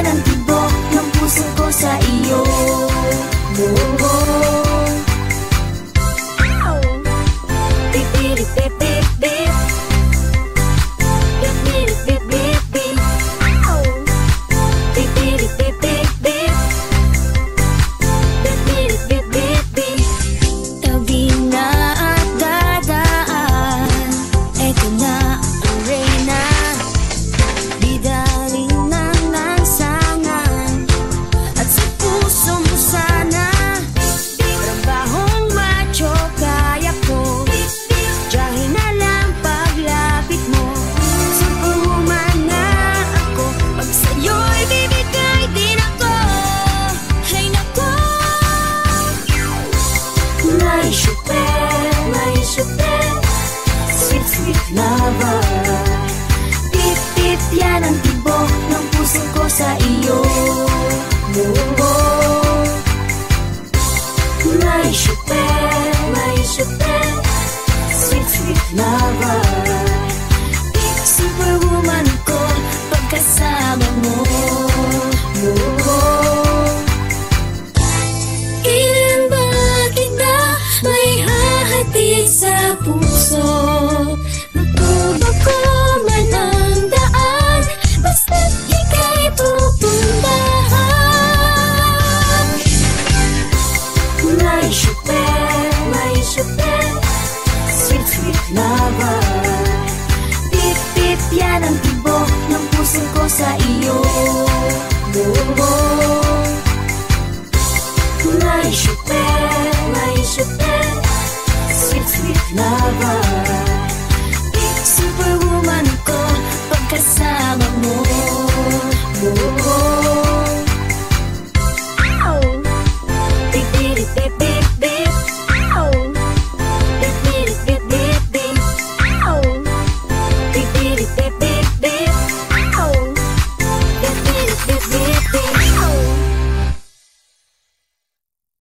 yan ang tibok ng puso ko sa iyo. Bip, bip, bip, bip, bip. Bip, bip, bip, bip, bip. Bip, bip, bip, bip, bip. Bip, bip, bip, bip, bip. Tabi na at dadaan, eto na ang reyna. Bidaling ng lansangan, at sa puso mo sana. Trabahong macho kaya ko, tiyahin na lang paglapit mo. Superwoman na ako, pag sa'yo'y bibigay din ako. Hay nako, may super, sweet, sweet lover. Tip, tip, yan ang tibok ng puso ko sa iyo. May super, sweet, sweet lover. Superwoman ko pagkasama mo. Kailan ba kita may hahatid sa puso? Naku man ang daan, basta't ika'y pupuntahan. May super, sweet, sweet lover. Tip, tip, yan ang tibok ng puso ko sa iyo. May super, sweet, sweet lover. Superwoman ko pagkasama